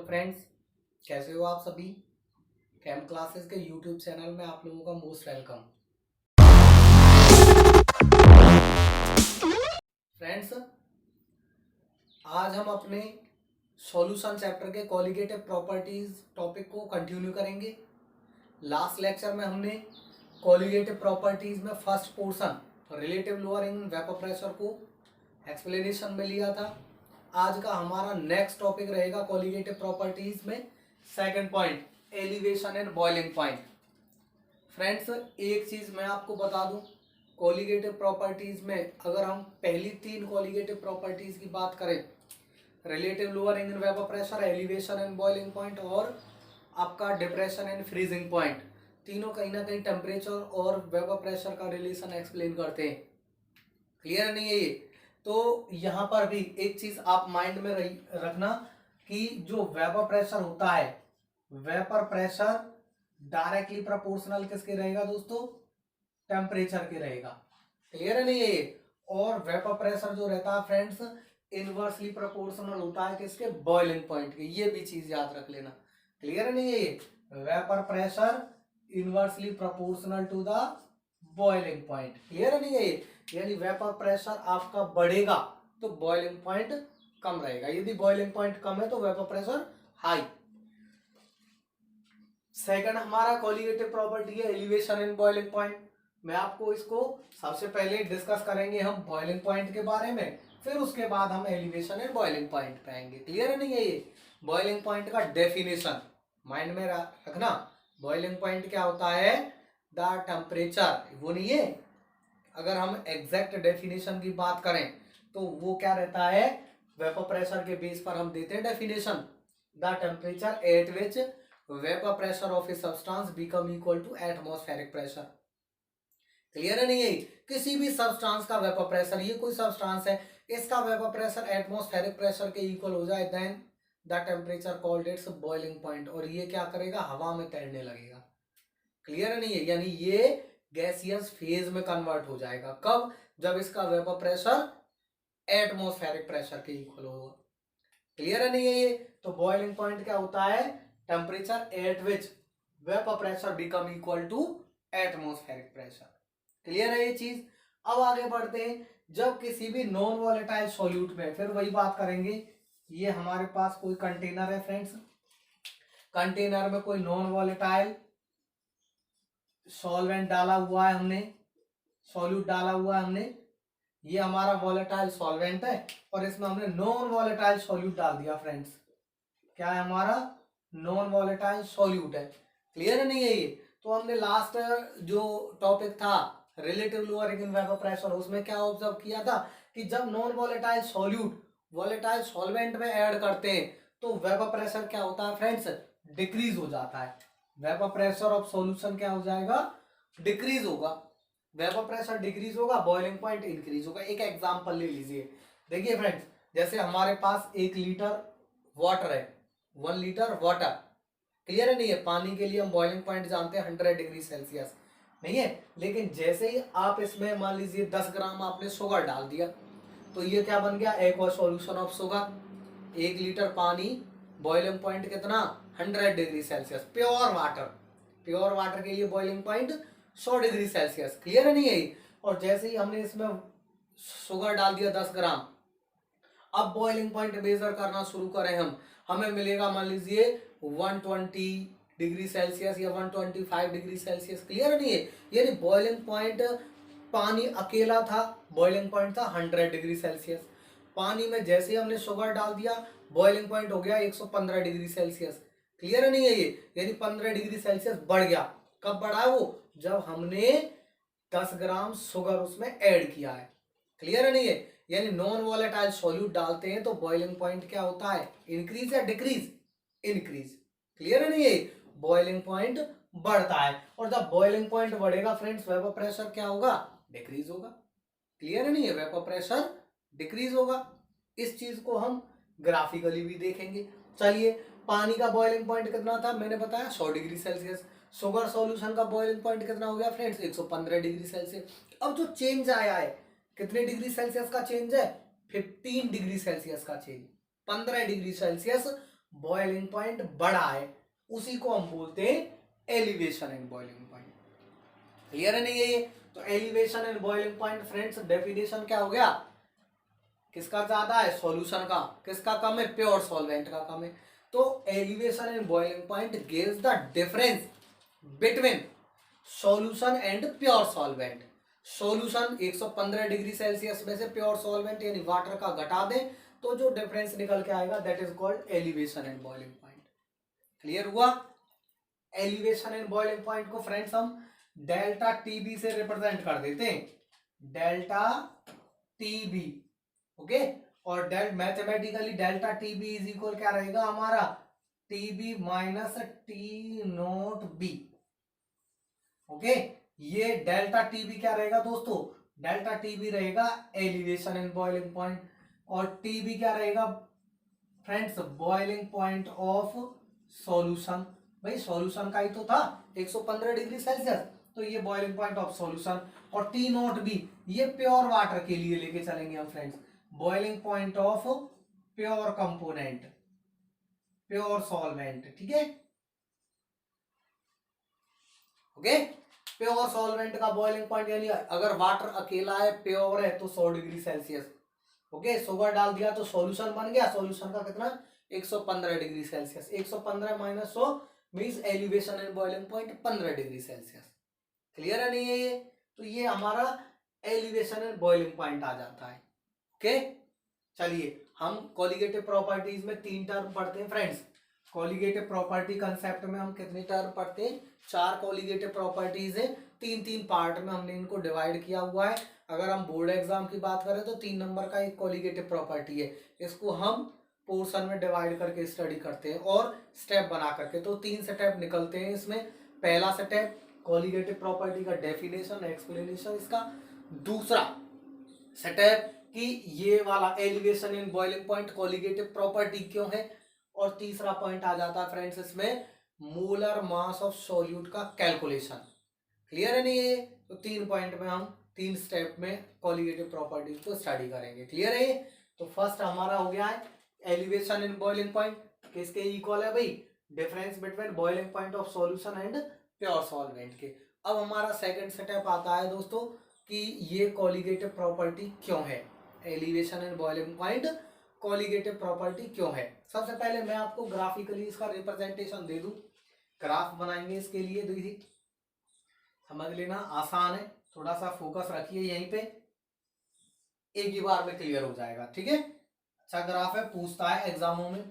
Hello friends, कैसे हो आप सभी। कैम क्लासेस के यूट्यूब चैनल में आप लोगों का मोस्ट वेलकम। फ्रेंड्स, आज हम अपने सॉल्यूशन चैप्टर के कॉलिगेटिव प्रॉपर्टीज टॉपिक को कंटिन्यू करेंगे। लास्ट लेक्चर में हमने कॉलिगेटिव प्रॉपर्टीज में first portion relative lowering vapour pressure को एक्सप्लेनेशन में लिया था। आज का हमारा नेक्स्ट टॉपिक रहेगा कॉलिगेटिव प्रॉपर्टीज में second point, elevation and boiling point. Friends, एक चीज मैं आपको बता दूं, कॉलिगेटिव प्रॉपर्टीज में अगर हम पहली तीन कॉलिगेटिव प्रॉपर्टीज की बात करें, relative lowering in vapour pressure, elevation and boiling point और आपका डिप्रेशन एंड फ्रीजिंग पॉइंट, तीनों कहीं ना कहीं टेम्परेचर और वेपर प्रेशर का रिलेशन एक्सप्लेन करते हैं। क्लियर नहीं है ये? तो यहाँ पर भी एक चीज आप माइंड में रखना कि जो वेपर प्रेशर होता है, वेपर प्रेशर डायरेक्टली प्रोपोर्शनल किसके रहेगा दोस्तों? टेम्परेचर के रहेगा। क्लियर है नहीं है ये? और वेपर प्रेशर जो रहता है फ्रेंड्स, इनवर्सली प्रोपोर्शनल होता है किसके? बॉइलिंग पॉइंट के। ये भी चीज याद रख लेना। क्लियर है नहीं है ये? Vapour pressure inversely proportional to the boiling point. Clear है नहीं है ये? यानी वेपर प्रेशर आपका बढ़ेगा तो बॉइलिंग पॉइंट कम रहेगा, यदि बॉइलिंग पॉइंट कम है तो वेपर प्रेशर हाई। सेकंड हमारा कॉलिगेटिव प्रॉपर्टी है एलिवेशन एंड बॉइलिंग पॉइंट। मैं आपको इसको सबसे पहले डिस्कस करेंगे हम बॉइलिंग पॉइंट के बारे में, फिर उसके बाद हम एलिवेशन एंड बॉइलिंग पॉइंट पे आएंगे। क्लियर है नहीं है ये? बॉइलिंग पॉइंट का डेफिनेशन माइंड में रखना। बॉइलिंग पॉइंट क्या होता है? द टेम्परेचर, वो नहीं है। अगर हम एग्जैक्ट डेफिनेशन की बात करें तो वो क्या रहता है? वेपर प्रेशर के बेस पर हम देते हैं definition, the temperature at which vapour pressure of a substance become equal to atmospheric pressure. Clear है नहीं है? किसी भी सब्सटेंस का वेपर प्रेशर, ये कोई सब्सटेंस है, इसका वेपर प्रेशर एटमॉस्फेरिक प्रेशर के इक्वल हो जाए, then the temperature called its boiling point, और ये क्या करेगा? हवा में तैरने लगेगा। क्लियर है नहीं है? यानी ये गैसियस फेज में कन्वर्ट हो जाएगा। कब? जब इसका वेपर प्रेशर एटमॉस्फेरिक प्रेशर के इक्वल होगा। क्लियर है नहीं है ये? तो बॉइलिंग पॉइंट क्या होता है? Temperature at which vapour pressure become equal to atmospheric pressure. Clear है ये चीज? अब आगे बढ़ते हैं। जब किसी भी नॉन वॉलेटाइल सॉल्यूट में, फिर वही बात करेंगे, ये हमारे पास कोई कंटेनर है फ्रेंड्स, कंटेनर में कोई नॉन वॉलेटाइल सॉल्वेंट डाला हुआ है हमने, सॉल्यूट डाला हुआ है हमने, ये हमारा वॉलेटाइल सॉल्वेंट है और इसमें हमने नॉन वॉलेटाइल सॉल्यूट डाल दिया फ्रेंड्स। क्या है हमारा? नॉन वॉलेटाइल सॉल्यूट है। क्लियर है नहीं है ये? तो हमने लास्ट जो टॉपिक था relative lowering in vapour pressure, उसमें क्या ऑब्जर्व किया था कि जब non volatile solute volatile solvent में ऐड करते हैं तो वेपर प्रेशर क्या होता है फ्रेंड्स? डिक्रीज हो जाता है। वेपर प्रेशर ऑफ सॉल्यूशन क्या हो जाएगा? डिक्रीज होगा। वेपर प्रेशर डिक्रीज होगा, बॉइलिंग पॉइंट इंक्रीज होगा। एक एग्जांपल ले लीजिए। देखिए फ्रेंड्स, जैसे हमारे पास 1 लीटर वाटर है, 1 लीटर वाटर। क्लियर है नहीं है? पानी के लिए हम बॉइलिंग पॉइंट जानते हैं 100 डिग्री सेल्सियस, नहीं है? लेकिन जैसे ही आप इसमें मान लीजिए 10 ग्राम आपने शुगर डाल दिया तो ये क्या बन गया? Aqua solution of sugar. 1 litre पानी, बॉइलिंग पॉइंट कितना? 100 degree Celsius. Pure water, pure water के लिए boiling point 100 degree Celsius. Clear है नहीं है? और जैसे ही हमने इसमें शुगर डाल दिया 10 ग्राम, अब बॉइलिंग पॉइंट मेजर करना शुरू करें हम, हमें मिलेगा मान लीजिए 120 डिग्री सेल्सियस या 125 डिग्री सेल्सियस। क्लियर नहीं है? यानी बॉइलिंग पॉइंट, पानी अकेला था, बॉइलिंग पॉइंट था 100 डिग्री सेल्सियस। पानी में जैसे ही हमने शुगर डाल दिया, बॉइलिंग पॉइंट हो गया 115 डिग्री सेल्सियस। क्लियर नहीं है ये? यानी 15 डिग्री सेल्सियस बढ़ गया। कब बढ़ा है वो? जब हमने 10 ग्राम शुगर उसमें ऐड किया है। क्लियर नहीं है? यानी नॉन वॉलेटाइल सॉल्यूट डालते हैं तो बॉइलिंग पॉइंट क्या होता है? इंक्रीज या डिक्रीज? इंक्रीज। क्लियर नहीं है? बॉइलिंग पॉइंट बढ़ता है, और जब बॉइलिंग पॉइंट बढ़ेगा फ्रेंड्स, वेपर प्रेशर क्या होगा? डिक्रीज होगा। क्लियर नहीं है? वेपर प्रेशर डिक्रीज होगा। इस चीज को हम ग्राफिकली भी देखेंगे। चलिए, पानी का बॉइलिंग पॉइंट कितना था? मैंने बताया 100 डिग्री सेल्सियस। शुगर सॉल्यूशन का बॉइलिंग पॉइंट कितना हो गया फ्रेंड्स? 115 degree Celsius. अब जो चेंज आया है, कितने डिग्री सेल्सियस का चेंज है? 15 डिग्री सेल्सियस का change. 15 degree Celsius boiling point बड़ा है, उसी को हम बोलते हैं elevation in boiling point. Clear है नहीं ये? तो elevation in boiling point friends definition क्या हो गया, किसका ज्यादा है, सॉल्यूशन का, किसका कम है, प्योर सॉल्वेंट का कम है। तो elevation in boiling point gives the difference between solution and pure solvent. Solution 115 degree Celsius में से प्योर सॉल्वेंट यानी वाटर का घटा दें तो जो डिफरेंस निकल के आएगा that is called elevation in boiling point. Clear हुआ? एलिवेशन इन बॉइलिंग पॉइंट को फ्रेंड्स हम डेल्टा टीबी से रिप्रेजेंट कर देते हैं, डेल्टा टीबी। ओके, और mathematically delta TB is equal क्या रहेगा हमारा, TB minus T naught B. Okay, ये डेल्टा टीबी क्या रहेगा दोस्तों, डेल्टा टीबी रहेगा एलिवेशन इन बॉइलिंग पॉइंट, और टीबी क्या रहेगा friends, boiling point of solution. भाई सॉल्यूशन का ही तो था 115 डिग्री सेल्सियस, तो ये बॉइलिंग पॉइंट ऑफ सॉल्यूशन। और टी नोट बी ये प्योर वाटर के लिए लेके चलेंगे हम friends, boiling point of pure component, pure solvent. ठीक है, ओके, प्योर सॉल्वेंट का बॉइलिंग पॉइंट यानी अगर वाटर अकेला है प्योर है तो 100 डिग्री सेल्सियस। ओके, शुगर डाल दिया तो सॉल्यूशन बन गया, सॉल्यूशन का कितना 115 degree Celsius, 115 minus 100 means elevation in boiling point 15 degree Celsius. Clear है नहीं है ये? तो ये हमारा एलिवेशन इन बॉइलिंग पॉइंट आ जाता है। ओके, चलिए हम कॉलिगेटिव प्रॉपर्टीज में 3 टर्म पढ़ते हैं फ्रेंड्स। कॉलिगेटिव प्रॉपर्टी कंसेप्ट में हम कितने टर्म पढ़ते हैं, 4 कॉलिगेटिव प्रॉपर्टीज है, 3-3 पार्ट में हमने इनको डिवाइड किया हुआ है। अगर हम बोर्ड एग्जाम की बात करें तो 3 नंबर का एक कॉलिगेटिव प्रॉपर्टी है, इसको हम पोर्शन में डिवाइड करके स्टडी करते हैं और स्टेप बना करके, तो 3 स्टेप निकलते हैं इसमें। पहला स्टेप कॉलिगेटिव प्रॉपर्टी का डेफिनेशन, एक्सप्लेनेशन इसका। दूसरा स्टेप कि ये वाला elevation in boiling point colligative property क्यों है, और तीसरा पॉइंट आ जाता है फ्रेंड्स इसमें मोलर मास ऑफ सॉल्यूट का कैलकुलेशन। क्लियर है नहीं ये? तो 3 पॉइंट में हम 3 स्टेप में कॉलिगेटिव प्रॉपर्टीज को स्टडी करेंगे। क्लियर है ये? तो फर्स्ट हमारा हो गया है एलिवेशन इन बॉइलिंग पॉइंट, किसके इक्वल है भाई, difference between boiling point of solution and pure solvent के। अब हमारा सेकंड स्टेप आता है दोस्तों कि ये कॉलिगेटिव प्रॉपर्टी क्यों है, elevation and boiling point colligative property क्यों है। सबसे पहले मैं आपको ग्राफिकली इसका रिप्रेजेंटेशन दे दूं, ग्राफ बनाएंगे इसके लिए, देखिए समझ लेना आसान है, थोड़ा सा फोकस रखिए यहीं पे, एक ही बार में क्लियर हो जाएगा। ठीक है, अच्छा ग्राफ है, पूछता है एग्जामों में,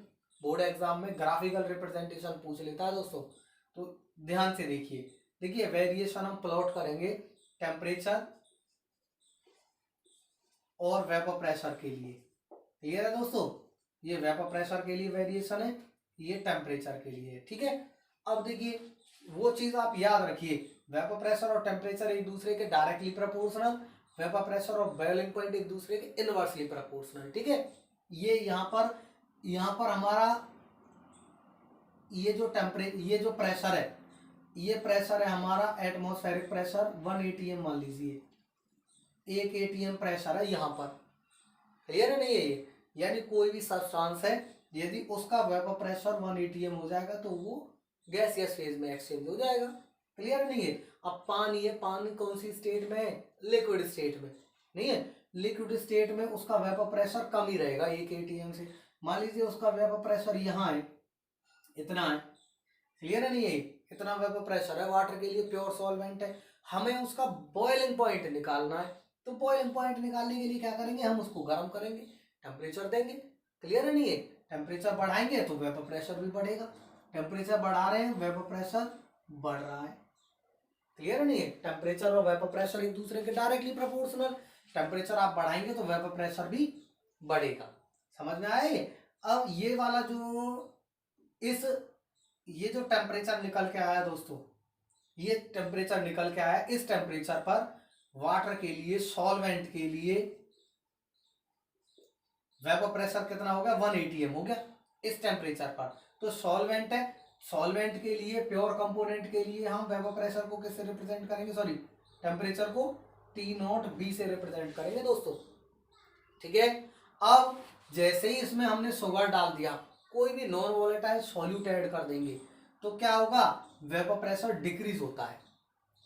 बोर्ड एग्जाम में ग्राफिकल रिप्रेजेंटेशन पूछ लेता है दोस्तों, तो ध्यान से देखिए। देखिए वेरिएशन हम प्लॉट करेंगे टेम्परेचर और वेपर प्रेशर के लिए। क्लियर है दोस्तों, ये वेपर प्रेशर के लिए वेरिएशन है, ये टेम्परेचर के लिए है। ठीक है, अब देखिए वो चीज आप याद रखिए, वेपर प्रेशर और टेम्परेचर एक दूसरे के डायरेक्टली प्रोपोर्शनल, वेपर प्रेशर और बॉइलिंग पॉइंट एक दूसरे के इनवर्सली प्रोपोर्शनल। ठीक है, ये यहाँ पर हमारा ये जो प्रेशर है, ये प्रेशर है हमारा एटमॉस्फेरिक प्रेशर 1 atm मान लीजिए, 1 atm प्रेशर है यहाँ पर। क्लियर है नहीं है ये? यानी कोई भी सब्सटेंस है यदि उसका वेपर प्रेशर 1 atm हो जाएगा तो वो गैसियस फेज में एक्सचेंज हो जाएगा। क्लियर नहीं है? अब पानी है, पानी कौन सी स्टेट में है, लिक्विड स्टेट में, नहीं है, लिक्विड स्टेट में उसका वेपर प्रेशर कम ही रहेगा 1 atm से। मान लीजिए उसका वेपर प्रेशर यहाँ है, इतना है। क्लियर है नहीं है? इतना वेपर प्रेशर है, वाटर के लिए प्योर सॉल्वेंट है, हमें उसका बॉइलिंग पॉइंट निकालना है। तो बॉइलिंग पॉइंट निकालने के लिए क्या करेंगे, हम उसको गर्म करेंगे, टेम्परेचर देंगे। क्लियर है नहीं है? टेम्परेचर बढ़ाएंगे तो वेपर प्रेशर भी बढ़ेगा, टेम्परेचर बढ़ा रहे हैं वेपर प्रेशर बढ़ रहा है। क्लियर है नहीं है? टेम्परेचर और वेपर प्रेशर एक दूसरे के डायरेक्टली प्रोपोर्शनल, टेम्परेचर आप बढ़ाएंगे तो वेपर प्रेशर भी बढ़ेगा। समझ में आए? अब ये वाला ये जो टेम्परेचर निकल के आया दोस्तों, ये टेम्परेचर निकल के आया, इस टेम्परेचर पर वाटर के लिए, सॉल्वेंट के लिए वेपर प्रेशर कितना हो गया, 1 atm हो गया इस टेम्परेचर पर। तो सॉल्वेंट है, सॉल्वेंट के लिए, प्योर कंपोनेंट के लिए हम वेपर प्रेशर को किससे रिप्रेजेंट करेंगे, सॉरी टेम्परेचर को T0B से रिप्रेजेंट करेंगे दोस्तों। ठीक है, अब जैसे ही इसमें हमने शुगर डाल दिया, कोई भी नॉन वॉलेटाइल सॉल्यूट ऐड कर देंगे तो क्या होगा, वेपर प्रेशर डिक्रीज होता है।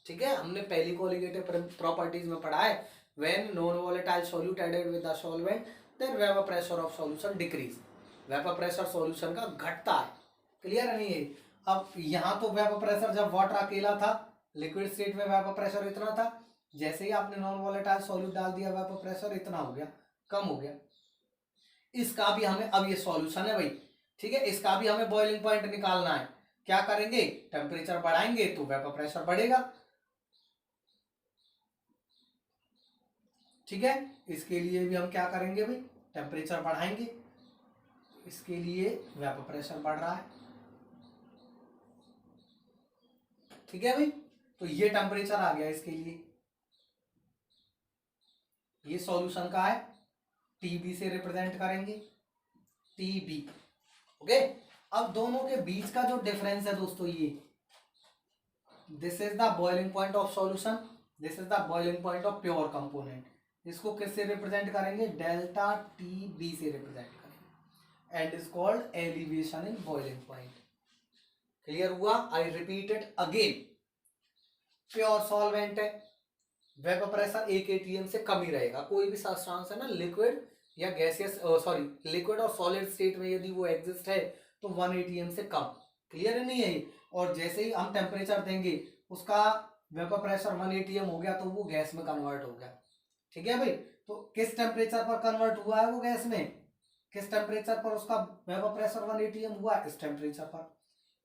ठीक है, हमने पहली कोलिगेटिव प्रॉपर्टीज में पढ़ा है, when non volatile solute added with the solvent then vapour pressure of solution decrease, vapour pressure solution का घटता है। क्लियर है नहीं है? अब यहाँ तो वेपर प्रेशर जब वाटर अकेला था, लिक्विड स्टेट में वेपर प्रेशर इतना था, जैसे ही आपने नॉन वॉलेटाइल सॉल्यूट डाल दिया वेपर प्रेशर इतना हो गया, कम हो गया। इसका भी हमें, अब ये सॉल्यूशन है भाई, ठीक है, इसका भी हमें बॉइलिंग पॉइंट निकालना है। क्या करेंगे, टेम्परेचर बढ़ाएंगे तो वेपर प्रेशर बढ़ेगा। ठीक है, इसके लिए भी हम क्या करेंगे भाई, टेम्परेचर बढ़ाएंगे, इसके लिए वेपर प्रेशर बढ़ रहा है। ठीक है भाई, तो ये टेम्परेचर आ गया इसके लिए, ये सॉल्यूशन का है, टीबी से रिप्रेजेंट करेंगे, टीबी। ओके, अब दोनों के बीच का जो डिफरेंस है दोस्तों, ये this is the boiling point of solution, this is the boiling point of pure component. इसको किससे रिप्रेजेंट करेंगे, डेल्टा टी बी से रिप्रेजेंट करेंगे, and is called elevation in boiling point. Clear हुआ? I repeat it again, pure solvent है, vapour pressure 1 atm से कम ही रहेगा। कोई भी सब्सटेंस है ना, लिक्विड या गैसियस, सॉरी लिक्विड और सॉलिड स्टेट में यदि वो एग्जिस्ट है तो 1 atm से कम। क्लियर है नहीं है? और जैसे ही हम टेम्परेचर देंगे उसका वेपर प्रेशर 1 atm हो गया तो वो गैस में कन्वर्ट हो गया। ठीक है भाई, तो किस टेम्परेचर पर कन्वर्ट हुआ है वो गैस में, किस टेम्परेचर पर उसका वेपर प्रेशर 1 atm हुआ, इस टेम्परेचर पर।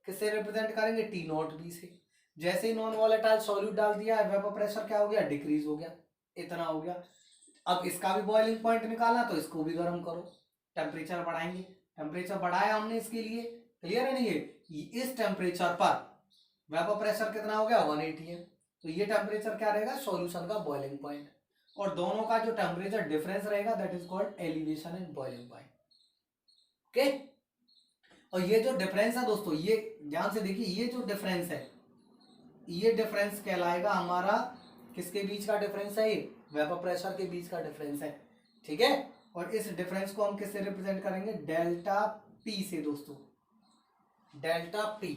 किससे रिप्रेजेंट करेंगे, टी नॉट बी से। जैसे ही नॉन वॉलेटाइल सॉल्यूट डाल दिया है, वेपर प्रेशर क्या हो गया, डिक्रीज हो गया, इतना हो गया। अब इसका भी बॉइलिंग पॉइंट निकालना तो इसको भी गर्म करो, टेम्परेचर बढ़ाएंगे, टेम्परेचर बढ़ाया हमने इसके लिए। क्लियर है नहीं है? इस टेम्परेचर पर वेपर प्रेशर कितना हो गया, 1 atm। तो ये टेम्परेचर क्या रहेगा, सॉल्यूशन का बॉइलिंग पॉइंट, और दोनों का जो टेम्परेचर डिफरेंस रहेगा that is called elevation in boiling point. Okay, और ये जो डिफरेंस है दोस्तों, ये ध्यान से देखिए, ये जो डिफरेंस है, ये डिफरेंस कहलाएगा हमारा, किसके बीच का डिफरेंस है, ये वेपर प्रेशर के बीच का डिफरेंस है। ठीक है, और इस डिफरेंस को हम किससे रिप्रेजेंट करेंगे, डेल्टा पी से दोस्तों, डेल्टा पी।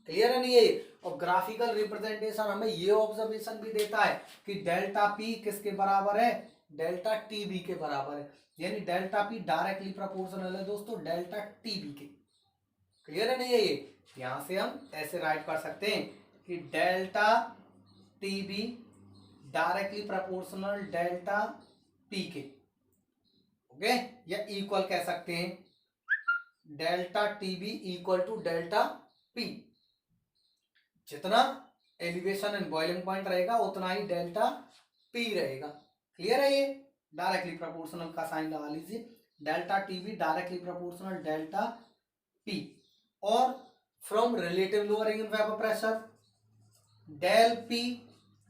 क्लियर है नहीं है? और ग्राफिकल रिप्रेजेंटेशन हमें ये ऑब्जर्वेशन भी देता है कि डेल्टा पी किसके बराबर है, डेल्टा टी बी के बराबर है, यानी डेल्टा पी डायरेक्टली प्रोपोर्शनल है दोस्तों डेल्टा टी बी के। क्लियर है नहीं है? ये यहां से हम ऐसे राइट कर सकते हैं कि delta T B directly proportional delta P के। ओके, या इक्वल कह सकते हैं, delta T B equal to delta P. जितना एलिवेशन एंड बॉइलिंग पॉइंट रहेगा उतना ही डेल्टा पी रहेगा। क्लियर है? ये डायरेक्टली प्रोपोर्शनल का साइन लगा लीजिए, delta T B directly proportional delta P. और from relative lowering in vapour pressure, del P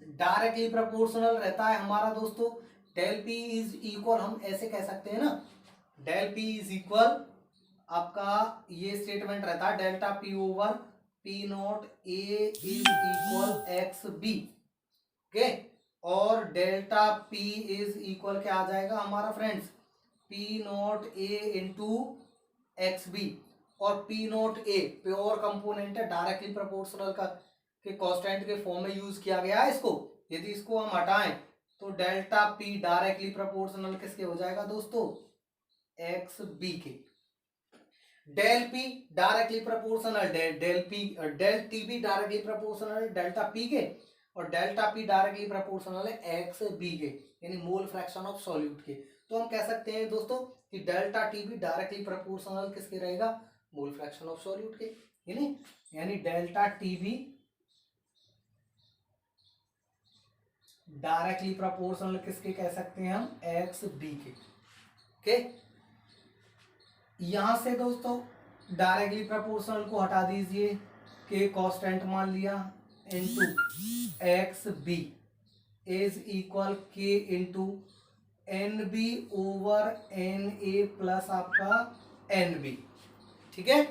directly proportional रहता है हमारा दोस्तों, डेल पी इज इक्वल, हम ऐसे कह सकते हैं ना, डेल पी इज इक्वल, आपका ये स्टेटमेंट रहता है delta P over P not A is equal X B. Okay, और डेल्टा पी इज इक्वल क्या आ जाएगा हमारा friends, P not A into X B. और P not A pure component है, डायरेक्टली प्रोपोर्शनल का के कांस्टेंट के form में यूज किया गया है इसको। यदि इसको हम हटाएं तो डेल्टा पी डायरेक्टली प्रोपोर्शनल किसके हो जाएगा दोस्तों, एक्स बी के। Del P directly proportional del P, del T B directly proportional delta P के, और डेल्टा पी डायरेक्टली प्रोपोर्शनल है एक्स बी के, यानी मोल फ्रैक्शन ऑफ सॉल्यूट के। तो हम कह सकते हैं दोस्तों कि delta T B directly proportional किसके रहेगा, मोल फ्रैक्शन ऑफ सॉल्यूट के, यानी delta T B directly proportional किसके कह सकते हैं हम, एक्स बी के। ओके, यहां से दोस्तों डायरेक्टली प्रोपोर्शनल को हटा दीजिए, के कांस्टेंट मान लिया, into X B is equal K into N B over N A plus आपका एन बी। ठीक है,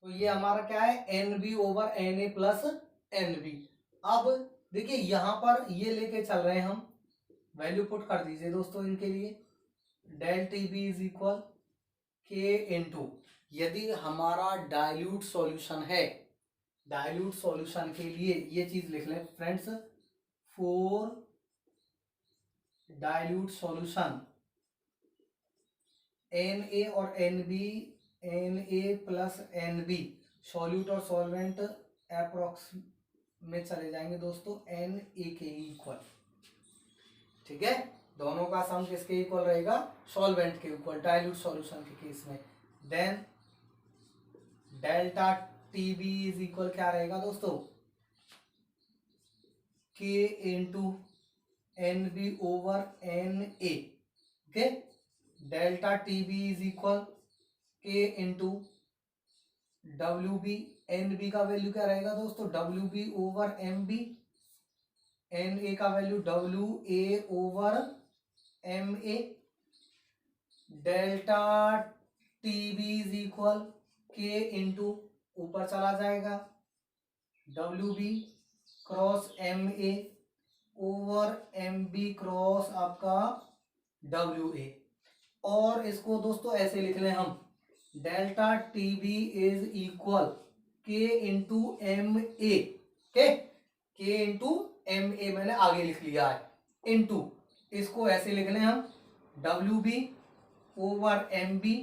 तो ये हमारा क्या है, N B over N A plus N B. अब देखिए यहां पर ये लेके चल रहे हैं हम, वैल्यू पुट कर दीजिए दोस्तों इनके लिए, del T B is equal K into, यदि हमारा डाइल्यूट सॉल्यूशन है, डाइल्यूट सॉल्यूशन के लिए ये चीज लिख लें friends, for dilute solution Na और Nb, Na plus Nb, solute और सॉल्वेंट अप्रोक्स में चले जाएंगे दोस्तों Na के इक्वल, ठीक है, दोनों का सम किसके इक्वल रहेगा, सॉल्वेंट के इक्वल, डाइल्यूट सॉल्यूशन के केस में। Then delta Tb is equal क्या रहेगा दोस्तों, K into Nb over Na, okay, delta Tb is equal K into Wb, Nb का वैल्यू क्या रहेगा दोस्तों, Wb ओवर Mb, Na का value Wa over Ma, delta Tb is equal K into ऊपर चला जाएगा Wb cross Ma over Mb cross आपका Wa, और इसको दोस्तों ऐसे लिख लें हम, delta Tb is equal K into Ma, के इंटू Ma मैंने आगे लिख लिया है, इंटू इसको ऐसे लिख लें हम Wb ओवर Mb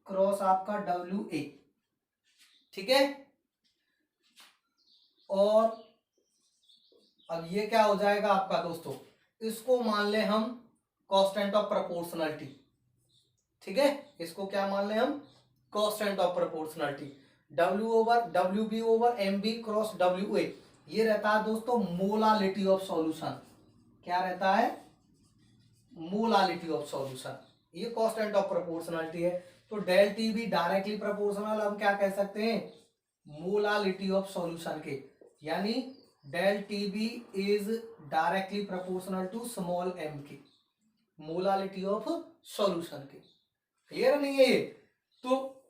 क्रॉस आपका Wa, ठीक है। और अब ये क्या हो जाएगा आपका दोस्तों, इसको मान ले हम कांस्टेंट ऑफ प्रोपोर्शनलिटी, ठीक है, इसको क्या मान ले हम, constant of proportionality, Wb over Mb cross Wa, ये रहता है दोस्तों मोलालिटी ऑफ सॉल्यूशन, क्या रहता है, मोलालिटी ऑफ सॉल्यूशन, ये कांस्टेंट ऑफ प्रोपोर्शनलिटी है। तो डेल Tb डायरेक्टली प्रोपोर्शनल हम क्या कह सकते हैं, मोलालिटी ऑफ सॉल्यूशन के, यानी del Tb is directly proportional to small m के, मोलालिटी ऑफ सॉल्यूशन के, क्लियर नहीं है ये। तो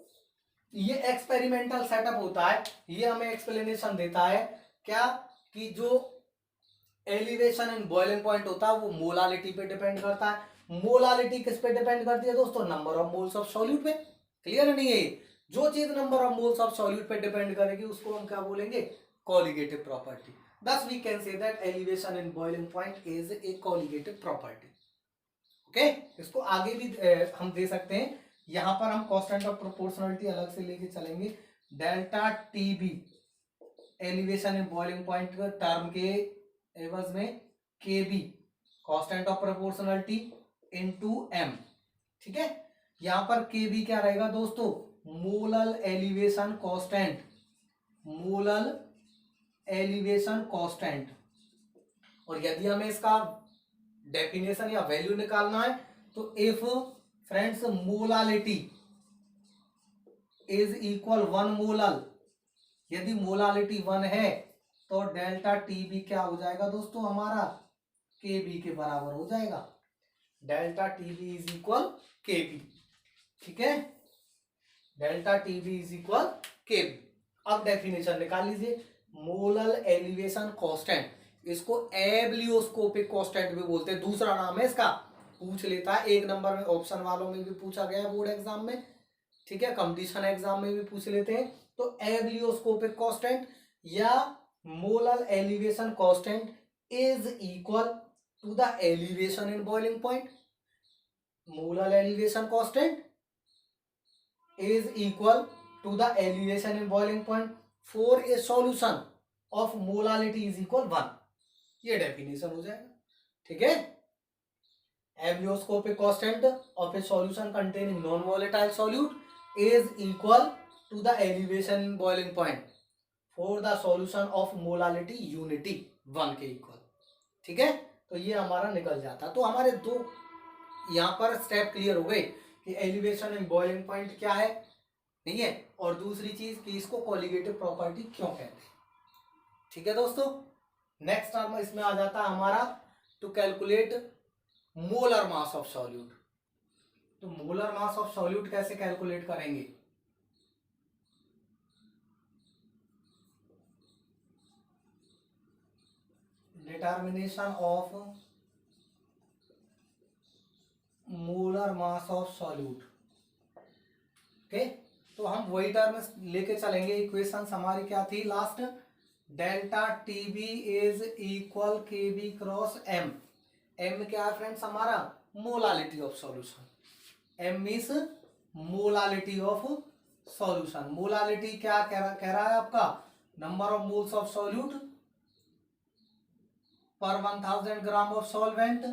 ये एक्सपेरिमेंटल सेटअप होता है, ये हमें एक्सप्लेनेशन देता है क्या, कि जो एलिवेशन एंड बॉइलिंग पॉइंट होता है वो मोलालिटी पे डिपेंड करता है, मोलालिटी किस पे डिपेंड करती है दोस्तों, number of moles of solute पे, क्लियर नहीं है, जो चीज number of moles of solute पे डिपेंड करेगी उसको हम क्या बोलेंगे, colligative property. Thus we can say that elevation in boiling point is a colligative property. Okay, इसको आगे भी हम दे सकते हैं, यहां पर हम कांस्टेंट ऑफ प्रोपोर्शनलिटी अलग से लेके चलेंगे, delta Tb elevation in boiling point term के एवज में Kb constant of proportionality into m, ठीक है, यहां पर Kb क्या रहेगा दोस्तों, molal elevation constant, molal elevation constant. और यदि हमें इसका डेफिनेशन या वैल्यू निकालना है तो if friends molality is equal 1 molal, यदि मोलालिटी 1 है तो डेल्टा Tb क्या हो जाएगा दोस्तों, हमारा Kb के बराबर हो जाएगा, delta Tb is equal Kb, ठीक है, delta Tb is equal Kb। अब डेफिनेशन निकाल लीजिए, मोलल एलिवेशन कांस्टेंट, इसको एब्लियोस्कोपिक कांस्टेंट भी बोलते हैं, दूसरा नाम है इसका, पूछ लेता है, एक नंबर में ऑप्शन वालों में भी पूछा गया बोर्ड एग्जाम में, ठीक है, कंपटीशन एग्जाम में भी पूछ लेते हैं। तो एब्लियोस्कोपिक कांस्टेंट या molal elevation constant is equal to the elevation in boiling point, molal elevation constant is equal to the elevation in boiling point for a solution of molality is equal 1, ये definition हो जाएगा, ठीक है। Ebullioscopic constant of a solution containing non volatile solute is equal to the elevation in boiling point for the solution of molality unity 1 K equal, ठीक है। तो ये हमारा निकल जाता, तो हमारे दो यहाँ पर स्टेप क्लियर हो गए कि एलिवेशन इन बॉइलिंग पॉइंट क्या है, नहीं है, और दूसरी चीज कि इसको कोलिगेटिव प्रॉपर्टी क्यों कहते हैं, ठीक है दोस्तों। नेक्स्ट टर्म इसमें आ जाता है हमारा to calculate molar mass of solute. तो मोलर मास ऑफ सॉल्यूट कैसे कैलकुलेट करेंगे, determination of molar mass of solute, okay, तो हम वही टर्म लेके चलेंगे। इक्वेशन हमारी क्या थी last, delta T B is equal K B cross M. M क्या है फ्रेंड्स हमारा, molality of solution. M means molality of solution. Molality क्या कह रहा है आपका, number of moles of solute पर 1000 ग्राम ऑफ सॉल्वेंट।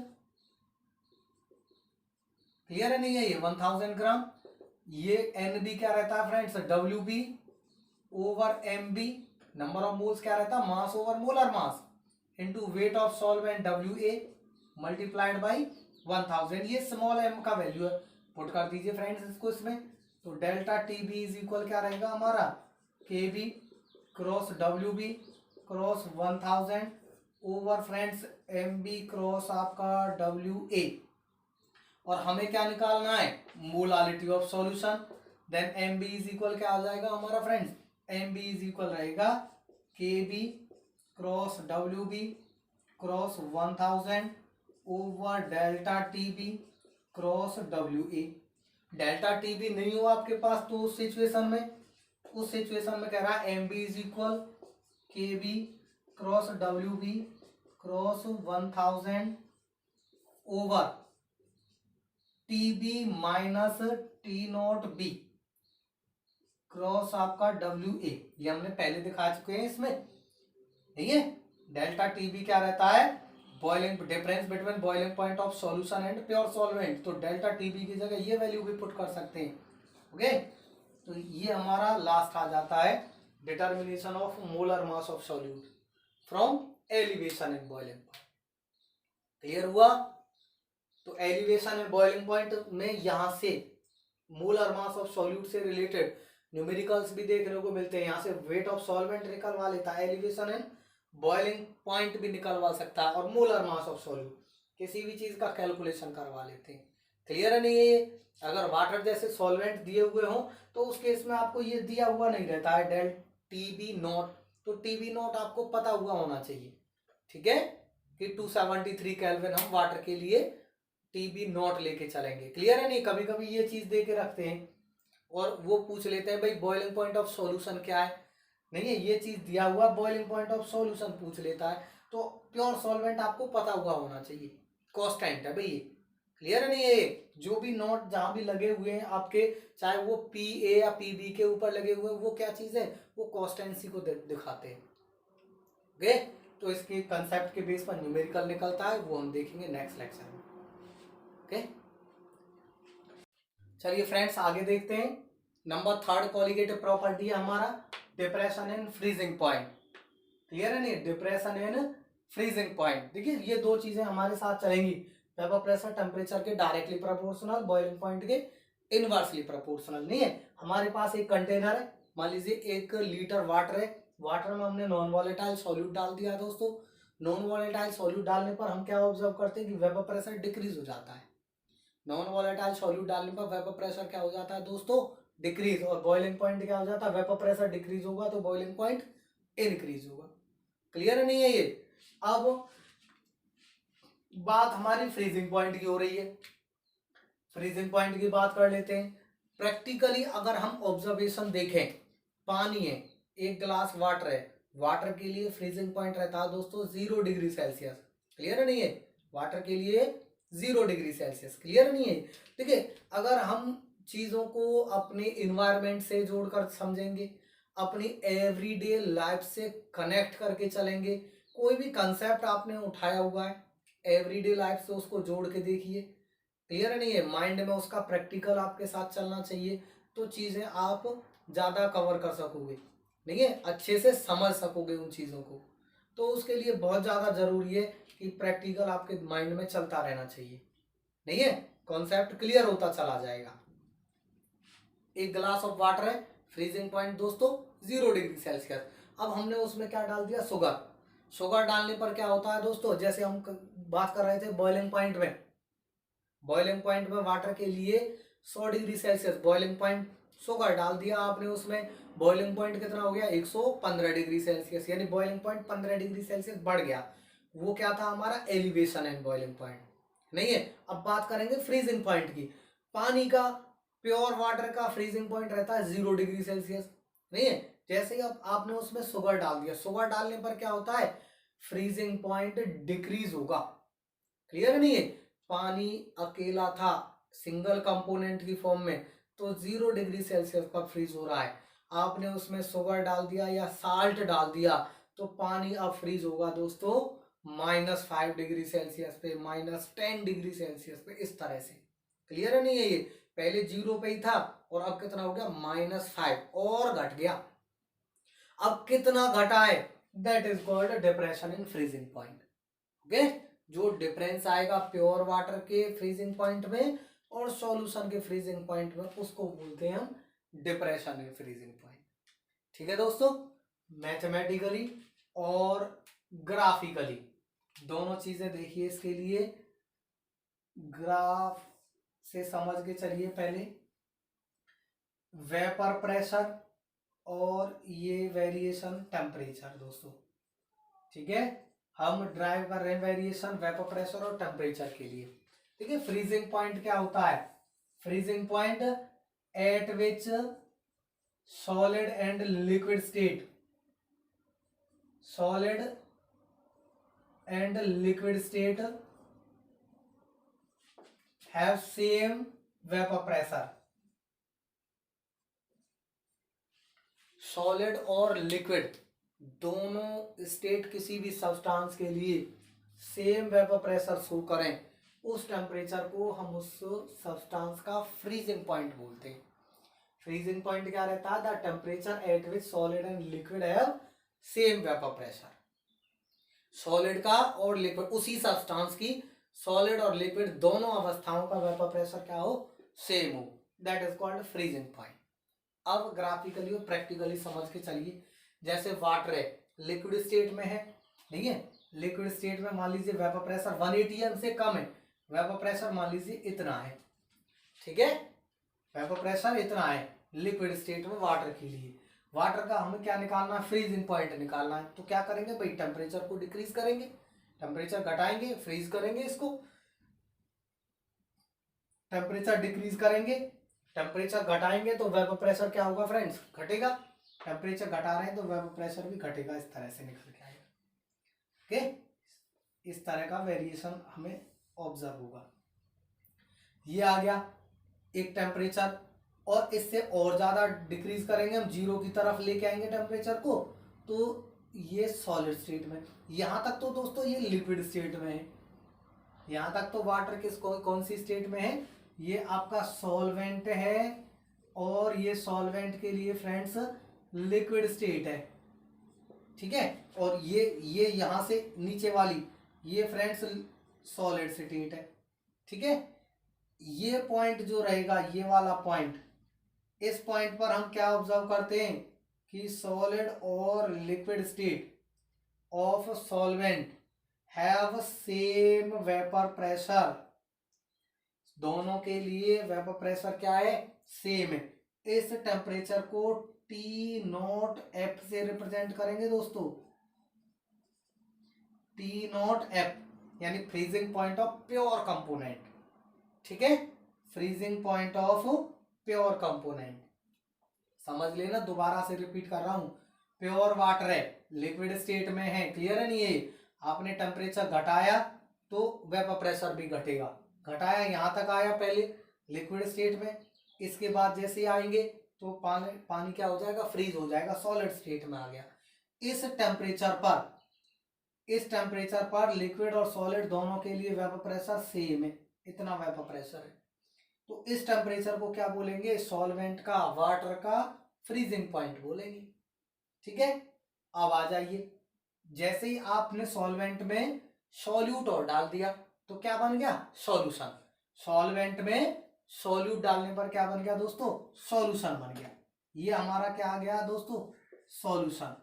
क्लियर है नहीं है ये 1000 ग्राम। ये एन बी क्या रहता है friends, W B over M B. Number of moles क्या रहता है, mass over molar mass into weight of solvent W A multiplied by 1000। ये स्मॉल एम का वैल्यू है, पुट कर दीजिए फ्रेंड्स इसको इसमें। तो delta T B is equal क्या रहेगा हमारा, K B cross W B cross 1000 over friends M B cross आपका डब्ल्यू ए। और हमें क्या निकालना है, molality of solution. Then M B is equal क्या आ जाएगा हमारा friends, M B is equal रहेगा K B cross W B cross 1000 over delta T B cross W A. Delta T B नहीं हो आपके पास तो उस सिचुएशन में कह रहा है M B is equal K B cross W B cross 1000 over T B minus T naught B cross आपका डब्ल्यू ए। ये हमने पहले दिखा चुके हैं इसमें, ठीक है। डेल्टा टी बी क्या रहता है, boiling difference between boiling point of solution and pure solvent. तो डेल्टा टी बी की जगह ये वैल्यू भी पुट कर सकते हैं। ओके, तो ये हमारा लास्ट आ जाता है determination of molar mass of solute from elevation and boiling point. Clear हुआ। तो एलिवेशन एंड बॉइलिंग पॉइंट में यहां से मोलर मास ऑफ सॉल्यूट से रिलेटेड न्यूमेरिकल्स भी देखने को मिलते हैं। यहाँ से वेट ऑफ सॉल्वेंट निकलवा लेता है, एलिवेशन एंड बॉइलिंग पॉइंट भी निकलवा सकता है, और मोलर मास ऑफ सॉल्यूट किसी भी चीज का कैलकुलेशन करवा लेते हैं। क्लियर है नहीं है ये। अगर वाटर जैसे सॉल्वेंट दिए हुए हों तो उस केस में आपको ये दिया हुआ नहीं रहता है डेल टी बी नॉट। तो टी बी नॉट आपको पता हुआ होना चाहिए, ठीक है, कि 273 केल्विन हम वाटर के लिए टी बी नॉट लेके चलेंगे। क्लियर है नहीं। कभी कभी ये चीज दे के रखते हैं और वो पूछ लेते हैं भाई बॉइलिंग पॉइंट ऑफ सॉल्यूशन क्या है, नहीं है ये चीज दिया हुआ, बॉइलिंग पॉइंट ऑफ सॉल्यूशन पूछ लेता है। तो प्योर सॉल्वेंट आपको पता हुआ होना चाहिए, कांस्टेंट है भाई। क्लियर है नहीं है। जो भी नोट जहां भी लगे हुए हैं आपके, चाहे वो पी ए या पी बी के ऊपर लगे हुए हैं, वो क्या चीज है, वो कांस्टेंसी को दिखाते हैं। ओके, तो इसके कंसेप्ट के बेस पर न्यूमेरिकल निकलता है, वो हम देखेंगे नेक्स्ट लेक्चर में। ओके, चलिए फ्रेंड्स आगे देखते हैं। नंबर 3 कॉलिगेटिव प्रॉपर्टी है हमारा depression and freezing point. Clear है नहीं, डिप्रेशन एंड फ्रीजिंग पॉइंट। देखिए ये दो चीजें हमारे साथ चलेंगी, वेपर प्रेशर टेम्परेचर के डायरेक्टली प्रोपोर्शनल, बॉइलिंग पॉइंट के इनवर्सली प्रोपोर्शनल। नहीं है, हमारे पास एक कंटेनर है, मान लीजिए 1 लीटर वाटर है, वाटर में हमने नॉन वॉलेटाइल सॉल्यूट डाल दिया दोस्तों। नॉन वॉलेटाइल सॉल्यूट डालने पर हम क्या ऑब्जर्व करते हैं कि वेपर प्रेशर डिक्रीज हो जाता है। नॉन वॉलेटाइल सॉल्यूट डालने पर वेपर प्रेशर क्या हो जाता है दोस्तों, डिक्रीज। और बॉइलिंग पॉइंट क्या हो जाता है, वेपर प्रेशर डिक्रीज होगा तो बॉइलिंग पॉइंट इंक्रीज होगा। क्लियर नहीं है ये। अब बात हमारी फ्रीजिंग पॉइंट की हो रही है, फ्रीजिंग पॉइंट की बात कर लेते हैं। प्रैक्टिकली अगर हम ऑब्जर्वेशन देखें, पानी है, 1 गिलास वाटर है, वाटर के लिए फ्रीजिंग पॉइंट रहता है दोस्तों 0 डिग्री सेल्सियस। क्लियर नहीं है, वाटर के लिए 0 डिग्री सेल्सियस। क्लियर नहीं है। ठीक है, अगर हम चीजों को अपने इन्वायरमेंट से जोड़कर समझेंगे, अपनी एवरीडे लाइफ से कनेक्ट करके चलेंगे, कोई भी कंसेप्ट आपने उठाया हुआ है एवरीडे लाइफ से उसको जोड़ के देखिए। क्लियर नहीं है, माइंड में उसका प्रैक्टिकल आपके साथ चलना चाहिए, तो चीजें आप ज्यादा कवर कर सकोगे, नहीं है, अच्छे से समझ सकोगे उन चीजों को। तो उसके लिए बहुत ज्यादा जरूरी है कि प्रैक्टिकल आपके माइंड में चलता रहना चाहिए, नहीं है, कॉन्सेप्ट क्लियर होता चला जाएगा। 1 गिलास ऑफ वाटर है, फ्रीजिंग पॉइंट दोस्तों 0 डिग्री सेल्सियस। अब हमने उसमें क्या डाल दिया, शुगर। शुगर डालने पर क्या होता है दोस्तों, जैसे हम बात कर रहे थे बॉइलिंग पॉइंट में, बॉइलिंग पॉइंट में वाटर के लिए 100 degree Celsius boiling point, sugar डाल दिया आपने उसमें, बॉइलिंग पॉइंट कितना हो गया 115 डिग्री सेल्सियस, यानी बॉइलिंग पॉइंट 15 डिग्री सेल्सियस बढ़ गया। वो क्या था हमारा, एलिवेशन एंड बॉइलिंग पॉइंट, नहीं है। अब बात करेंगे फ्रीजिंग पॉइंट की। पानी का प्योर वाटर का फ्रीजिंग पॉइंट रहता है 0 डिग्री सेल्सियस, नहीं है। जैसे ही अब आपने उसमें शुगर डाल दिया, शुगर डालने पर क्या होता है, फ्रीजिंग पॉइंट डिक्रीज होगा। क्लियर नहीं है। पानी अकेला था सिंगल कंपोनेंट की फॉर्म में, तो 0 डिग्री सेल्सियस पर फ्रीज हो रहा है। आपने उसमें शुगर डाल दिया या साल्ट डाल दिया, तो पानी अब फ्रीज होगा दोस्तों -5 डिग्री सेल्सियस पे, -10 डिग्री सेल्सियस पे, इस तरह से। क्लियर है नहीं है ये। पहले 0 पे ही था और अब कितना हो गया, -5 और घट गया। अब कितना घटा है, that is called depression in freezing point. Okay, जो डिफरेंस आएगा प्योर वाटर के फ्रीजिंग पॉइंट में और सॉल्यूशन के फ्रीजिंग पॉइंट में, उसको बोलते हैं हम डिप्रेशन इन फ्रीजिंग पॉइंट। ठीक है दोस्तों, मैथमेटिकली और ग्राफिकली दोनों चीजें देखिए। इसके लिए ग्राफ से समझ के चलिए। पहले वेपर प्रेशर और ये वेरिएशन टेम्परेचर दोस्तों, ठीक है। हम ड्राइव कर रहे हैं वेरिएशन वेपर प्रेशर और टेम्परेचर के लिए। ठीक है, फ्रीजिंग पॉइंट क्या होता है, freezing point eight which solid and liquid state, solid and liquid state have same vapour pressure. Solid और लिक्विड दोनों स्टेट किसी भी सब्सटेंस के लिए सेम वेपर प्रेशर शो करें, उस टेम्परेचर को हम उस सब्सटेंस का फ्रीजिंग पॉइंट बोलते हैं। फ्रीजिंग पॉइंट क्या रहता है, the temperature at which solid and liquid have same vapour pressure. Solid का और लिक्विड, उसी सब्सटेंस की सॉलिड और लिक्विड दोनों अवस्थाओं का वेपर प्रेशर क्या हो, सेम हो, that is called freezing point. अब ग्राफिकली और प्रैक्टिकली समझ के चलिए। जैसे वाटर है, लिक्विड स्टेट में है, ठीक है। लिक्विड स्टेट में मान लीजिए वेपर प्रेशर 1 atm से कम है, वेपर प्रेशर मान लीजिए इतना है, ठीक है। वेपर प्रेशर इतना है लिक्विड स्टेट में वाटर के लिए। वाटर का हमें क्या निकालना है, फ्रीजिंग पॉइंट निकालना है। तो क्या करेंगे भाई, टेम्परेचर को डिक्रीज करेंगे, टेम्परेचर घटाएंगे, फ्रीज करेंगे इसको, टेम्परेचर डिक्रीज करेंगे, टेम्परेचर घटाएंगे तो वेपर प्रेशर क्या होगा फ्रेंड्स, घटेगा। टेम्परेचर घटा रहे हैं तो वेपर प्रेशर भी घटेगा, इस तरह से निकल के आएगा। ओके, इस तरह का वेरिएशन हमें ऑब्जर्व होगा। ये आ गया एक टेम्परेचर, और इससे और ज्यादा डिक्रीज करेंगे हम, 0 की तरफ लेके आएंगे टेम्परेचर को, तो ये सॉलिड स्टेट में। यहां तक तो दोस्तों ये लिक्विड स्टेट में है, यहां तक तो वाटर किस कौन सी स्टेट में है, ये आपका सॉल्वेंट है, और ये सॉल्वेंट के लिए फ्रेंड्स लिक्विड स्टेट है, ठीक है। और ये यहां से नीचे वाली ये फ्रेंड्स सॉलिड स्टेट है, ठीक है। ये पॉइंट जो रहेगा, ये वाला पॉइंट, इस पॉइंट पर हम क्या ऑब्जर्व करते हैं कि सॉलिड और liquid state of solvent have same vapour pressure. दोनों के लिए वेपर प्रेशर क्या है, सेम है। इस टेम्परेचर को T0F से रिप्रेजेंट करेंगे दोस्तों, T0F यानी freezing point of pure component, ठीक है। Freezing point of pure component समझ लेना, दोबारा से रिपीट कर रहा हूं। प्योर वाटर है, लिक्विड स्टेट में है, क्लियर है नहीं है। आपने टेम्परेचर घटाया तो वेपर प्रेशर भी घटेगा, घटाया यहां तक आया पहले लिक्विड स्टेट में, इसके बाद जैसे आएंगे तो पानी क्या हो जाएगा, फ्रीज हो जाएगा, सॉलिड स्टेट में आ गया। इस टेम्परेचर पर लिक्विड और सॉलिड दोनों के लिए वेपर प्रेशर सेम है, इतना वेपर प्रेशर है। तो इस टेम्परेचर को क्या बोलेंगे, सॉल्वेंट का, वाटर का फ्रीजिंग पॉइंट बोलेंगे, ठीक है। अब आ जाइए, जैसे ही आपने सॉल्वेंट में सॉल्यूट और डाल दिया तो क्या बन गया, सॉल्यूशन। सॉल्वेंट में सॉल्यूट डालने पर क्या बन गया दोस्तों, सॉल्यूशन बन गया। ये हमारा क्या आ गया दोस्तों, सॉल्यूशन।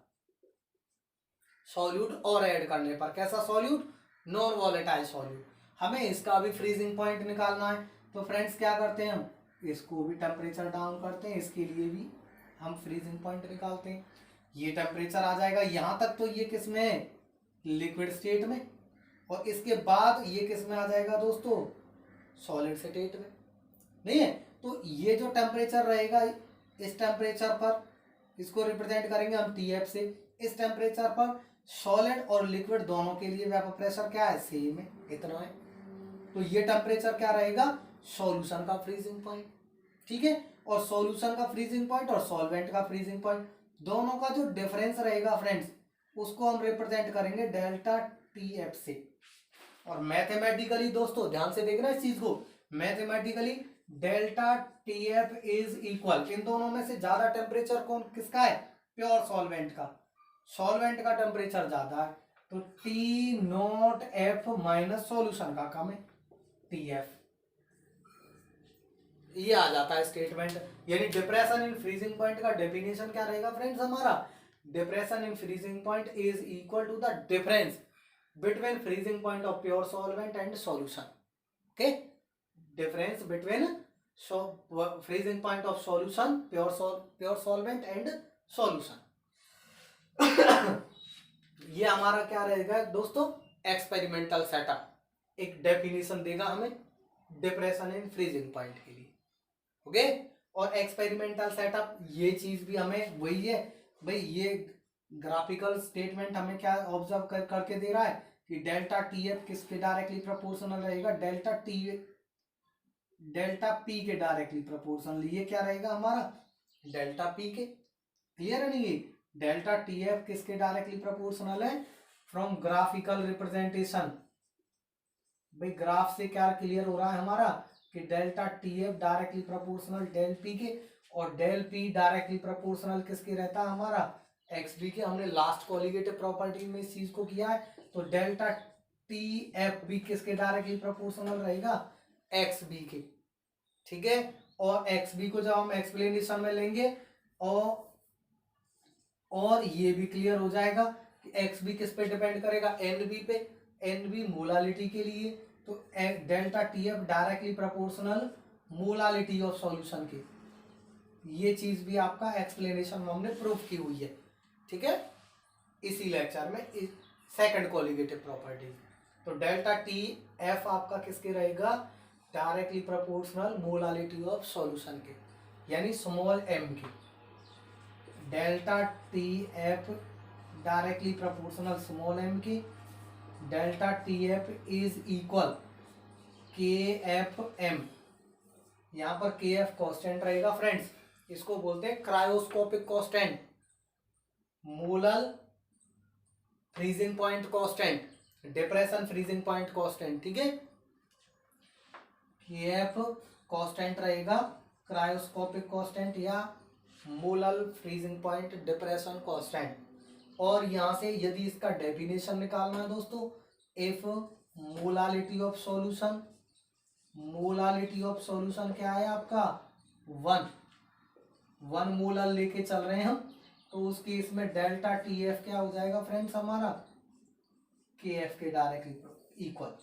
सॉल्यूट और ऐड करने पर कैसा सॉल्यूट, नॉन वॉलेटाइल सॉल्यूट। हमें इसका भी फ्रीजिंग पॉइंट निकालना है, तो फ्रेंड्स क्या करते हैं हम, इसको भी टेम्परेचर डाउन करते हैं, इसके लिए भी हम फ्रीजिंग पॉइंट निकालते हैं। ये टेम्परेचर आ जाएगा, यहां तक तो ये किस में है, लिक्विड स्टेट में, और इसके बाद ये किस में आ जाएगा दोस्तों, सॉलिड स्टेट में, नहीं है। तो तो ये जो टेम्परेचर रहेगा इस टेम्परेचर पर, इसको रिप्रेजेंट करेंगे हम TF से। इस टेम्परेचर पर सॉलिड और लिक्विड दोनों के लिए वेपर प्रेशर क्या है, सेम है, इतना है। तो ये टेम्परेचर क्या रहेगा, सॉल्यूशन का फ्रीजिंग पॉइंट, ठीक है। और सॉल्यूशन का फ्रीजिंग पॉइंट और सॉल्वेंट का फ्रीजिंग पॉइंट दोनों का जो डिफरेंस रहेगा फ्रेंड्स, उसको हम रिप्रेजेंट करेंगे डेल्टा TF से। और मैथमेटिकली दोस्तों ध्यान से देखना इस चीज को, mathematically delta TF is equal, इन दोनों में से ज्यादा टेम्परेचर कौन किसका है, प्योर सॉल्वेंट का। सॉल्वेंट का टेम्परेचर ज्यादा है तो T0F माइनस सॉल्यूशन का कम है TF, ये आ जाता है स्टेटमेंट। यानी डिप्रेशन इन फ्रीजिंग पॉइंट का डेफिनेशन क्या रहेगा फ्रेंड्स हमारा, depression in freezing point is equal to the difference between freezing point of pure solvent and solution. Okay, difference between freezing point of solution, pure solvent and solution. ये हमारा क्या रहेगा दोस्तों, experimental setup एक definition देगा हमें depression in freezing point के लिए। ओके, और एक्सपेरिमेंटल सेटअप ये चीज भी हमें वही है भाई, ये ग्राफिकल स्टेटमेंट हमें क्या ऑब्जर्व करके दे रहा है कि डेल्टा TF किसके डायरेक्टली प्रोपोर्शनल रहेगा, डेल्टा P के डायरेक्टली प्रोपोर्शनल। ये क्या रहेगा हमारा, डेल्टा P के, क्लियर है नहीं, डेल्टा TF किसके डायरेक्टली प्रोपोर्शनल है, फ्रॉम ग्राफिकल रिप्रेजेंटेशन। भाई ग्राफ से क्या क्लियर हो रहा है हमारा कि delta TF directly proportional del P के, और डेल P डायरेक्टली प्रोपोर्शनल किसके रहता है हमारा, XB के। हमने लास्ट कोलिगेटिव प्रॉपर्टी में इस चीज को किया है, तो डेल्टा TF भी किसके डायरेक्टली प्रोपोर्शनल रहेगा, XB के, ठीक है। और XB को जब हम एक्सप्लेनेशन में लेंगे और ये भी क्लियर हो जाएगा कि XB किस पे डिपेंड करेगा, NB पे, NB मोलालिटी के लिए, तो delta TF directly proportional molality of solution के। ये चीज भी आपका एक्सप्लेनेशन में हमने प्रूफ की हुई है, ठीक है, इसी लेक्चर में, सेकंड कोलिगेटिव प्रॉपर्टी। तो डेल्टा TF आपका किसके रहेगा, directly proportional molality of solution के, यानी स्मॉल m के। Delta TF directly proportional small m के, delta TF is equal KFM, यहाँ पर KF कांस्टेंट रहेगा फ्रेंड्स, इसको बोलते हैं cryoscopic constant, molal freezing point constant, depression freezing point constant, ठीक है। KF कांस्टेंट रहेगा, क्रायोस्कोपिक कांस्टेंट या molal freezing point depression constant. और यहां से यदि इसका डेफिनेशन निकालना है दोस्तों, if molality of solution, molality of solution क्या है आपका, 1 मोलल लेके चल रहे हैं हम, तो उस केस में डेल्टा TF क्या हो जाएगा फ्रेंड्स हमारा, KF के डायरेक्टली इक्वल।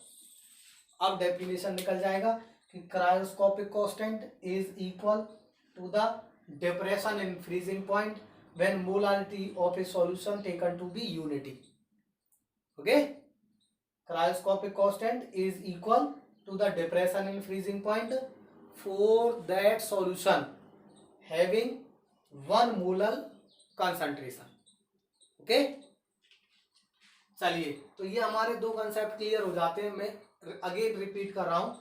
अब डेफिनेशन निकल जाएगा कि cryoscopic constant is equal to the depression in freezing point when molarity of a solution taken to be unity. Okay, cryoscopic constant is equal to the depression in freezing point for that solution having 1 molar concentration. Okay, चलिए, तो ये हमारे दो concept clear हो जाते हैं। मैं again repeat कर रहा हूं,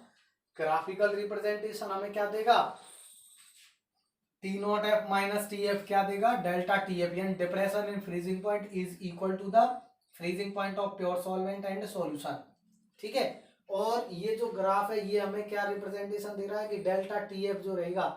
ग्राफिकल रिप्रेजेंटेशन हमें क्या देगा, T0F माइनस TF क्या देगा, डेल्टा TF, यानी depression in freezing point is equal to the freezing point of pure solvent and solution, ठीक है। और ये जो ग्राफ है ये हमें क्या रिप्रेजेंटेशन दे रहा है कि डेल्टा TF जो रहेगा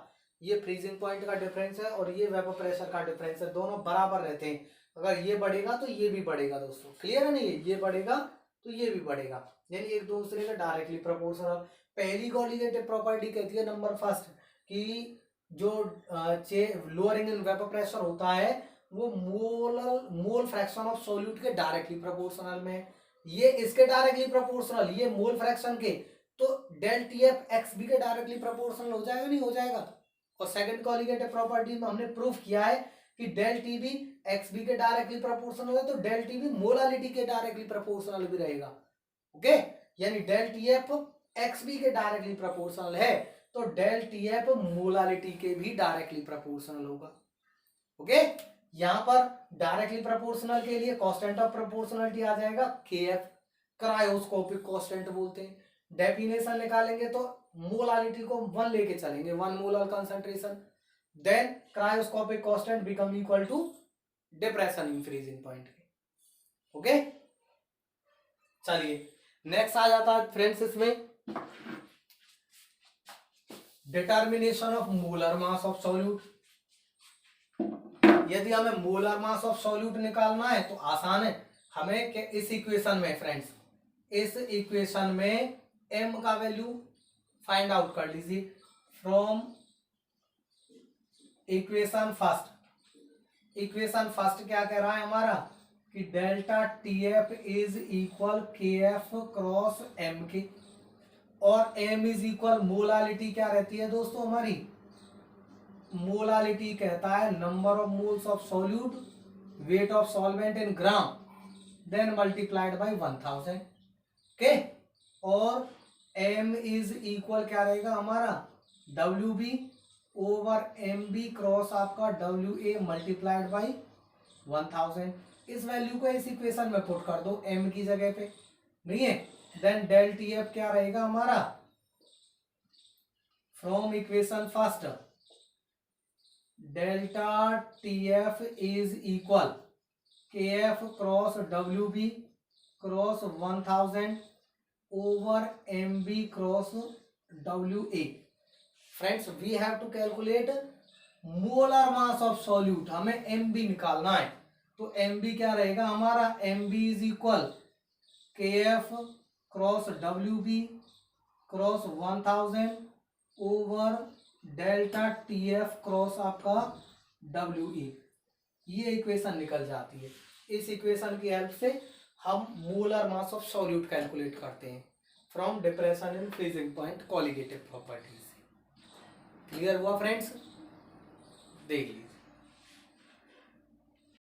ये फ्रीजिंग पॉइंट का डिफरेंस है और ये वेपर प्रेशर का डिफरेंस है, दोनों बराबर रहते हैं। अगर ये बढ़ेगा तो ये भी बढ़ेगा दोस्तों, क्लियर है नहीं, ये बढ़ेगा तो ये भी बढ़ेगा, यानी एक दूसरे के डायरेक्टली प्रोपोर्शनल। पहली कोलिगेटिव प्रॉपर्टी कहती है नंबर फर्स्ट कि जो लोअरिंग इन वेपर प्रेशर होता है वो मोल फ्रैक्शन ऑफ सॉल्यूट के डायरेक्टली प्रोपोर्शनल में, ये इसके डायरेक्टली प्रोपोर्शनल, ये मोल फ्रैक्शन के, तो डेल TF XB के डायरेक्टली प्रोपोर्शनल हो जाएगा, नहीं हो जाएगा। और सेकंड कोलिगेटिव प्रॉपर्टी में हमने प्रूफ किया है कि डेल TB XB के डायरेक्टली प्रोपोर्शनल है, तो डेल TB मोलालिटी के डायरेक्टली प्रोपोर्शनल भी रहेगा। ओके, यानी डेल TF XB के डायरेक्टली प्रोपोर्शनल है तो डेल टी एफ मोलालिटी के भी डायरेक्टली प्रोपोर्शनल होगा। ओके, यहां पर डायरेक्टली प्रोपोर्शनल के लिए कांस्टेंट ऑफ प्रोपोर्शनलिटी आ जाएगा के एफ, क्रायोस्कोपिक कांस्टेंट बोलते हैं। डेफिनेशन निकालेंगे तो मोलालिटी को 1 लेके चलेंगे, 1 molar concentration, then cryoscopic constant become equal to depression in freezing point के। ओके, चलिए नेक्स्ट आ जाता है फ्रेंड्स इसमें determination of molar mass of solute. यदि हमें मोलर मास ऑफ सॉल्यूट निकालना है तो आसान है, हमें इस इक्वेशन में फ्रेंड्स, इस इक्वेशन में m का वैल्यू फाइंड आउट कर लीजिए from equation first. Equation first क्या कह रहा है हमारा कि delta T F is equal K F cross M के, और m इज इक्वल मोलालिटी क्या रहती है दोस्तों हमारी, मोलालिटी कहता है number of moles of solute weight of solvent in gram then multiplied by 1000। Okay, और m इज इक्वल क्या रहेगा हमारा W B over M B cross आपका डब्ल्यू ए मल्टीप्लाइड बाई 1000। इस वैल्यू को इस इक्वेशन में पुट कर दो m की जगह पे, नहीं है, देन डेल टी एफ क्या रहेगा हमारा from equation first, delta T F is equal K F cross W B cross 1000 over M B cross W A. Friends we have to calculate molar mass of solute, हमें M B निकालना है, तो M B क्या रहेगा हमारा, M B is equal K F cross W B cross 1000 over delta T F cross आपका W E. ये equation निकल जाती है। इस इक्वेशन की हेल्प से हम molar mass of solute calculate करते हैं from depression in freezing point colligative properties. Clear हुआ फ्रेंड्स, देख लीजिए।